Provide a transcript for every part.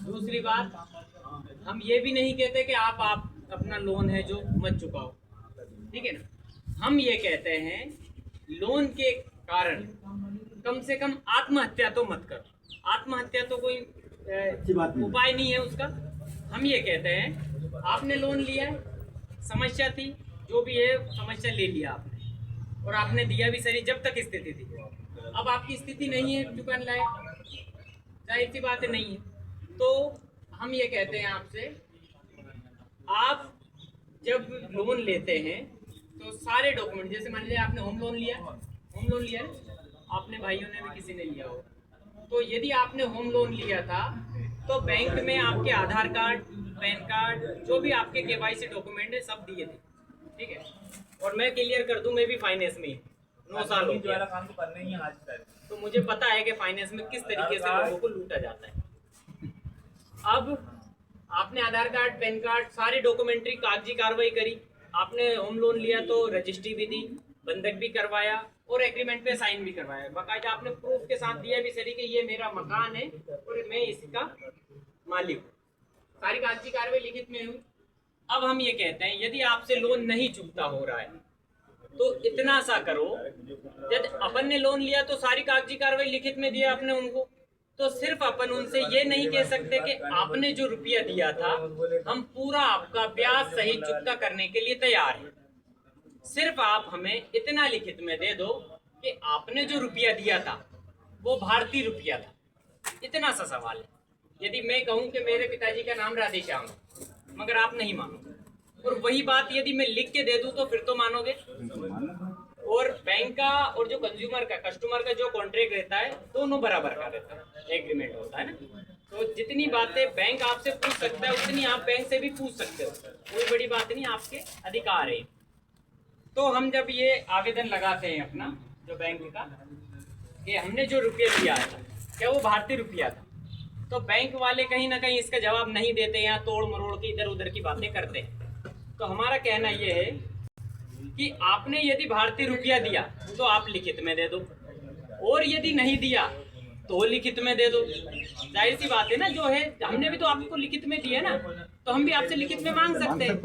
दूसरी बात, हम ये भी नहीं कहते कि आप अपना लोन है जो मत चुकाओ, ठीक है ना। हम ये कहते हैं लोन के कारण कम से कम आत्महत्या तो मत करो। आत्महत्या तो कोई उपाय नहीं है उसका। हम ये कहते हैं आपने लोन लिया है, समस्या थी, जो भी है समस्या ले लिया आपने, और आपने दिया भी सही जब तक स्थिति थी। अब आपकी स्थिति नहीं है चुकाने लायक, जाहिर सी बात है नहीं है। तो हम ये कहते हैं आपसे, आप जब लोन लेते हैं तो सारे डॉक्यूमेंट, जैसे मान लीजिए आपने होम लोन लिया आपने, भाइयों ने भी किसी ने लिया हो, तो यदि आपने होम लोन लिया था तो बैंक में आपके आधार कार्ड, पैन कार्ड, जो भी आपके केवाईसी डॉक्यूमेंट है सब दिए थे, ठीक है। और मैं क्लियर कर दूं, मैं भी फाइनेंस में 9 साल हो गया काम तो करना ही है आज तक, तो मुझे पता है कि फाइनेंस में किस तरीके से लोगों को लूटा जाता है। अब आपने आधार कार्ड, पैन कार्ड, सारी डॉक्यूमेंट्री कागजी कार्रवाई करी, आपने होम लोन लिया तो रजिस्ट्री भी दी, बंधक भी करवाया और एग्रीमेंट पे साइन भी करवाया, बाकायदा आपने प्रूफ के साथ दिया भी सही कि ये मेरा मकान है और मैं इसका मालिक हूँ, सारी कागजी कार्रवाई लिखित में हुई। अब हम ये कहते हैं यदि आपसे लोन नहीं चुकता हो रहा है तो इतना सा करो, जब अपन ने लोन लिया तो सारी कागजी कार्रवाई लिखित में दिया आपने उनको, तो सिर्फ अपन उनसे ये नहीं कह सकते कि आपने जो रुपया दिया था हम पूरा आपका ब्याज सहित चुकता करने के लिए तैयार हैं। सिर्फ आप हमें इतना लिखित में दे दो कि आपने जो रुपया दिया था वो भारतीय रुपया था, इतना सा सवाल है। यदि मैं कहूं कि मेरे पिताजी का नाम राधेश्याम है, मगर आप नहीं मानोगे, और वही बात यदि मैं लिख के दे दूं तो फिर तो मानोगे। और बैंक का और जो कंज्यूमर का, कस्टमर का जो कॉन्ट्रैक्ट रहता है दोनों बराबर का रहता है, एग्रीमेंट होता है ना। तो जितनी बातें बैंक आपसे पूछ सकता है उतनी आप बैंक से भी पूछ सकते हो, कोई बड़ी बात नहीं, आपके अधिकार है। तो हम जब ये आवेदन लगाते हैं अपना जो बैंक का कि हमने जो रुपया लिया है क्या वो भारतीय रुपया था, तो बैंक वाले कहीं ना कहीं इसका जवाब नहीं देते हैं, तोड़ मरोड़ के इधर उधर की बातें करते हैं। तो हमारा कहना ये है कि आपने यदि भारतीय रुपया दिया तो आप लिखित में दे दो, और यदि नहीं दिया तो लिखित में दे दो। जाहिर सी बात है ना, जो है हमने भी तो आपको लिखित में दिया ना, तो हम भी आपसे लिखित में मांग सकते हैं।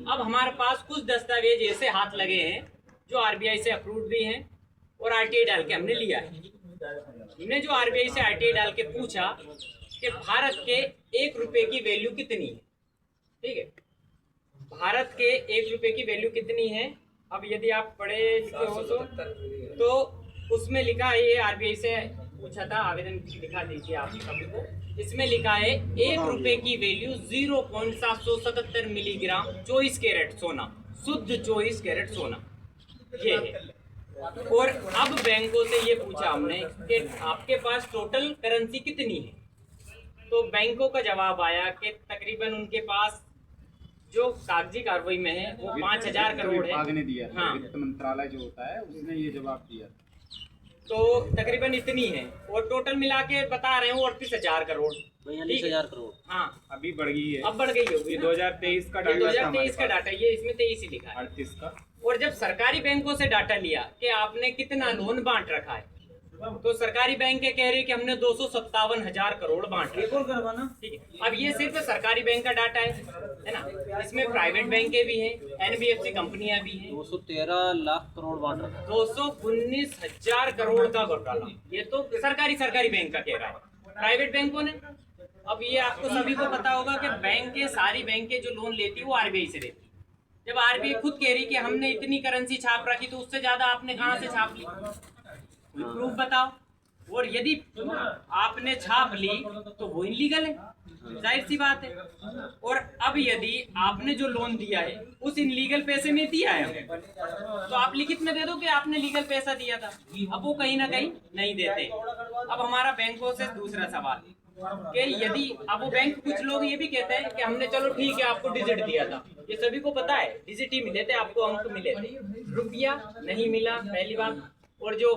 अब हमारे पास कुछ दस्तावेज ऐसे हाथ लगे हैं जो आरबीआई से अप्रूव्ड भी हैं और आरटीआई डाल के हमने लिया है। हमने जो आरबीआई से आरटीआई डाल के पूछा कि भारत के 1 रुपए की वैल्यू कितनी है, ठीक है, भारत के 1 रुपए की वैल्यू कितनी है। अब यदि आप पढ़े लिखे हो तो उसमें लिखा है, ये आरबीआई से पूछा था, आवेदन दिखा दीजिए आप सभी को, इसमें लिखा है 1 रुपए की वैल्यू 0.777 मिलीग्राम 24 कैरेट सोना, शुद्ध 24 कैरेट सोना ये है। और अब बैंकों से ये पूछा हमने कि आपके पास टोटल करेंसी कितनी है, तो बैंकों का जवाब आया कि तकरीबन उनके पास जो कागजी कार्रवाई में है वो 5000 करोड़ है। ने दिया, हाँ, वित्त मंत्रालय जो होता है उसने ये जवाब दिया, तो तकरीबन इतनी है, और टोटल मिला के बता रहे हैं 38,000 करोड़, 42,000 करोड़। हाँ, अभी बढ़ गई है, अब बढ़ गई होगी। 2023 का डाटा, 2023 का डाटा, ये इसमें 23 ही लिखा है 38 का। और जब सरकारी बैंकों से डाटा लिया कि आपने कितना लोन बांट रखा है, तो सरकारी बैंक कह रही है कि हमने 257,000 करोड़ बांट रखा, ठीक है। अब ये सिर्फ सरकारी बैंक का डाटा है ना, इसमें प्राइवेट बैंकें भी हैं, एनबीएफसी कंपनियां भी हैं। 213 लाख करोड़ बांट रखा है। 219,000 करोड़ का घोटाला, ये तो सरकारी बैंक का कह रहा है, प्राइवेट बैंकों ने। अब ये आपको सभी को पता होगा कि बैंकें, सारी बैंकें जो लोन लेती है वो आरबीआई से लेती है। जब आरबीआई खुद कह रही कि हमने इतनी करेंसी छाप रखी, तो उससे ज्यादा आपने कहां से छाप ली, कोई प्रूफ बताओ। और यदि आपने छाप ली तो वो इनलीगल है, जाहिर सी बात है। और अब यदि आपने जो लोन दिया है उस इनलीगल पैसे में दिया है, तो आप लिखित में दे दो कि आपने लीगल पैसा दिया था। अब वो कहीं ना कहीं नहीं देते। अब हमारा बैंकों से दूसरा सवाल कि यदि अब वो बैंक, कुछ लोग ये भी कहते हैं कि हमने चलो ठीक है आपको डिजिट दिया था, ये सभी को पता है, डिजिट ही मिले थे आपको, अंक मिले थे, रुपया नहीं मिला पहली बात। और जो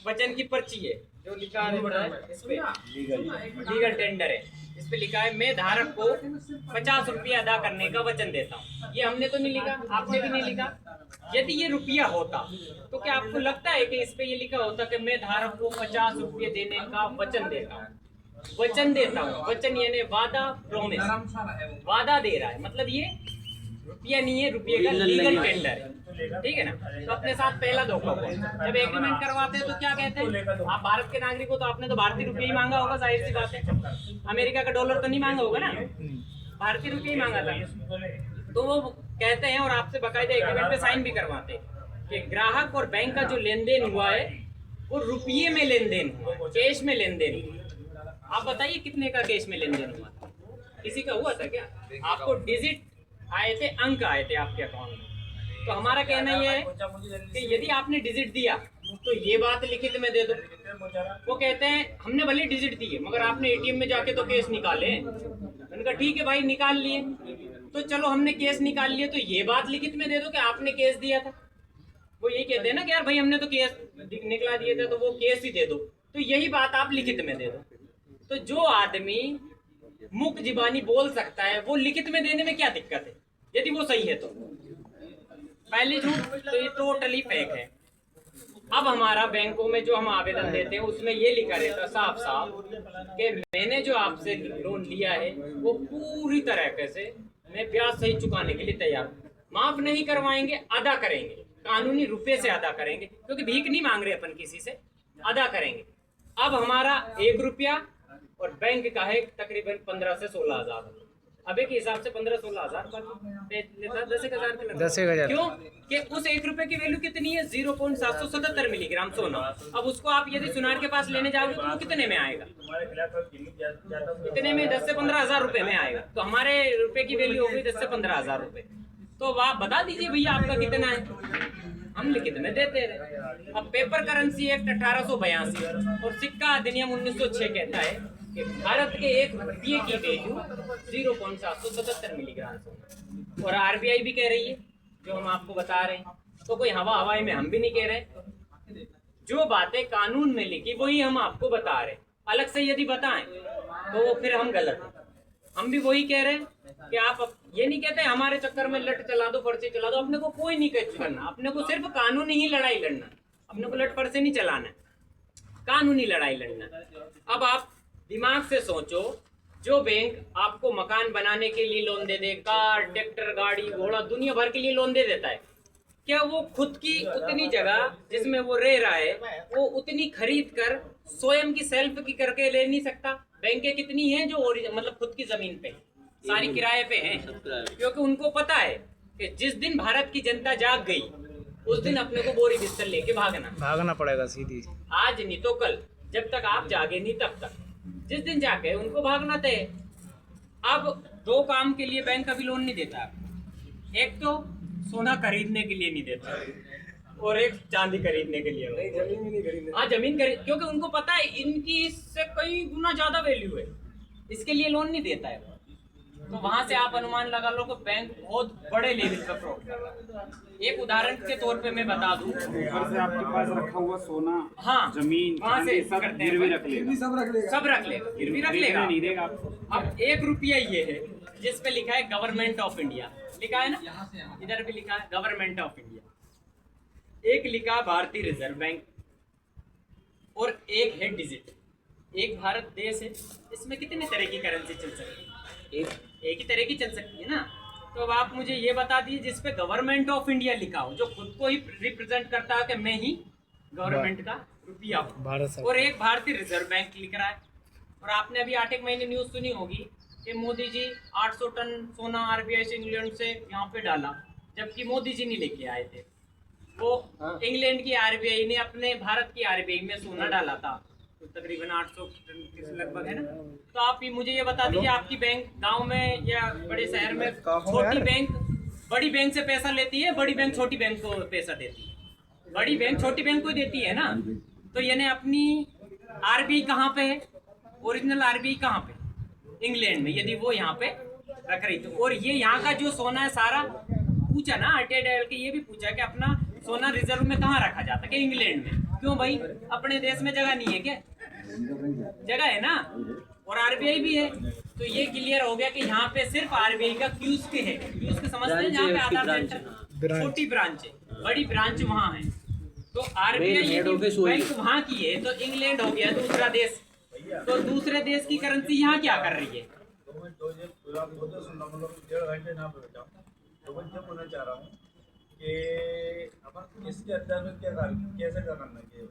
वचन की पर्ची है जो लिखा है इस पे लीगल टेंडर है, इस पे लिखा है मैं धारक को 50 रुपया अदा करने का वचन देता हूँ, ये हमने तो नहीं लिखा, आपने भी नहीं लिखा। यदि ये रुपया होता तो क्या आपको लगता है कि इस पे ये लिखा होता कि मैं धारक को 50 रुपये देने का वचन देता हूँ? वचन देता हूँ, वचन यानी वादा, प्रॉमिस, वादा दे रहा है, मतलब ये रुपया नहीं है, रुपये का लीगल टेंडर है, ठीक है ना। तो अपने साथ पहला धोखा हुआ। जब एग्रीमेंट करवाते हैं तो क्या कहते हैं, आप भारत के नागरिक हो तो आपने तो भारतीय रुपये ही मांगा होगा, जाहिर सी बात है, अमेरिका का डॉलर तो नहीं मांगा होगा ना, भारतीय रुपये ही मांगा था। तो वो कहते हैं और आपसे बकायदा एग्रीमेंट पे साइन भी करवाते हैं कि ग्राहक और बैंक का जो लेन देन हुआ है वो रुपये में लेन देन हुआ, कैश में लेन देन हुआ। आप बताइए कितने का कैश में लेन देन हुआ था, किसी का हुआ था क्या? आपको डिजिट आए थे, अंक आए थे आपके अकाउंट में। तो हमारा कहना यह है कि यदि आपने डिजिट दिया तो ये बात लिखित में दे दो। वो कहते हैं हमने भले डिजिट दिए मगर आपने एटीएम में जाके तो कैश निकाले। मैंने कहा ठीक है भाई, निकाल लिए तो चलो, हमने केस निकाल लिए तो ये बात लिखित में दे दो कि आपने केस दिया था। वो यही कहते हैं ना कि यार भाई हमने तो केस निकला दिए थे तो वो केस ही दे दो, तो यही बात आप लिखित में दे दो। तो जो आदमी मुख जिबानी बोल सकता है वो लिखित में देने में क्या दिक्कत है, यदि वो सही है तो। पहली झूठ तो ये टोटली फेक है। अब हमारा बैंकों में जो हम आवेदन देते हैं उसमें ये लिखा रहता साफ साफ कि मैंने जो आपसे लोन लिया है वो पूरी तरीके से मैं ब्याज सही चुकाने के लिए तैयार हूँ, माफ नहीं करवाएंगे, अदा करेंगे, कानूनी रुपए से अदा करेंगे, क्योंकि भीख नहीं मांग रहे अपन किसी से, अदा करेंगे। अब हमारा 1 रुपया और बैंक का है तकरीबन 15 से 16 हजार, अबे के हिसाब से 15-16 हजार, 10,000। क्यों कि उस 1 रुपए की वैल्यू कितनी है, 0.777 मिलीग्राम सोना। अब उसको आप यदि सुनार के पास लेने जाओगे तो वो कितने में आएगा, कितने में, 10 से 15 हजार रुपए में आएगा। तो हमारे रुपए की वैल्यू हो गई 10 से 15 हजार रुपए। तो आप बता दीजिए भैया आपका कितना है, हम लिखित में देते रहे। अब पेपर करेंसी एक्ट 1882 और सिक्का अधिनियम 1906 कहता है कि भारत के 1 रुपये की वैल्यू 0.777 मिलीग्राम सोना। और आरबीआई भी कह रही है जो हम आपको बता रहे हैं, तो कोई हवाई में हम भी नहीं कह रहे। जो बातें कानून में लिखी वही हम आपको बता रहे हैं, अलग से यदि बताएं तो फिर हम गलत हैं। हम भी वही कह रहे हैं कि आप ये नहीं कहते हमारे चक्कर में लट चला दो, फर्जी चला दो, अपने को कोई नहीं करना, अपने को सिर्फ कानूनी ही लड़ाई लड़ना, अपने को लट फर्जी नहीं चलाना, कानूनी लड़ाई लड़ना। अब आप दिमाग से सोचो, जो बैंक आपको मकान बनाने के लिए लोन दे दे, कार, ट्रैक्टर, गाड़ी, घोड़ा, दुनिया भर के लिए लोन दे देता है, क्या वो खुद की उतनी जगह जिसमें वो रह रहा है वो उतनी खरीद कर स्वयं की सेल्फ की करके ले नहीं सकता? बैंकें कितनी हैं जो मतलब खुद की जमीन पे, सारी किराए पे हैं, क्योंकि उनको पता है कि जिस दिन भारत की जनता जाग गई उस दिन अपने को बोरी बिस्तर लेके भागना पड़ेगा सीधी। आज नहीं तो कल, जब तक आप जागे नहीं तब तक, जिस दिन जाके उनको भागना तय। अब 2 काम के लिए बैंक कभी लोन नहीं देता, एक तो सोना खरीदने के लिए नहीं देता और एक चांदी खरीदने के लिए। जमीन भी नहीं खरीदने, हाँ जमीन खरीद, क्योंकि उनको पता है इनकी इससे कई गुना ज्यादा वैल्यू है, इसके लिए लोन नहीं देता है। तो वहां से आप अनुमान लगा लो कि बैंक बहुत बड़े लेवल पर फ्रॉड कर रहा है। एक उदाहरण के तौर पे मैं बता दूं, ऊपर से आपके पास रखा हुआ सोना, हाँ जमीन, वहां से सब गिरवी रख लेगा, सब रख लेगा, गिरवी रख लेगा, नहीं देगा आपको। अब 1 रुपया ये है जिस पे लिखा है गवर्नमेंट ऑफ इंडिया, लिखा है ना, इधर भी लिखा है गवर्नमेंट ऑफ इंडिया, एक लिखा भारतीय रिजर्व बैंक और एक है डिजिट। एक भारत देश है, इसमें कितने तरह की करेंसी चल सकती है, एक ही तरह की चल सकती है ना। तो अब आप मुझे ये बता दीजिए जिस पे गवर्नमेंट ऑफ इंडिया लिखा हो, जो खुद को ही रिप्रेजेंट करता है कि मैं ही गवर्नमेंट का रुपया हूँ, और एक भारतीय रिजर्व बैंक लिख रहा है। और आपने अभी 8 महीने न्यूज सुनी होगी कि मोदी जी 800 टन सोना आरबीआई से इंग्लैंड से यहाँ पे डाला, जबकि मोदी जी नहीं लेके आए थे, वो इंग्लैंड की आरबीआई ने अपने भारत की आरबीआई में सोना डाला था, तो तकरीबन 800 टन लगभग है ना। तो आप मुझे ये बता दीजिए आपकी बैंक गांव में या बड़े शहर में छोटी बैंक बड़ी बैंक से पैसा लेती है, बड़ी बैंक छोटी बैंक को पैसा देती है, बड़ी बैंक छोटी बैंक को देती है ना। तो यानी अपनी आरबीआई कहाँ पे है, ओरिजिनल आरबीआई कहाँ पे, इंग्लैंड में, यदि वो यहाँ पे रख रही तो। और ये यहाँ का जो सोना है सारा पूछा ना अटेड के, ये भी पूछा कि अपना सोना रिजर्व में कहाँ रखा जाता है, कि इंग्लैंड में। क्यों भाई, अपने देश में जगह नहीं है क्या? जगह है ना, और आरबीआई भी है। तो ये क्लियर हो गया कि यहाँ पे सिर्फ आरबीआई का क्यूस्क है, क्यूस्क समझते हैं, यहाँ पे आधार सेंटर छोटी ब्रांच है, बड़ी ब्रांच वहाँ है। तो आरबीआई बैंक वहाँ की है तो इंग्लैंड हो गया दूसरा देश, तो दूसरे देश की करेंसी यहाँ क्या कर रही है? तो मैं तो ये पूरा मुद्दा सुनना, मतलब 1.5 घंटे ना पे बैठा हूँ। तो मैं क्या बोलना चाह रहा हूँ कि अपन इसके अंदर में क्या कैसे करना है कि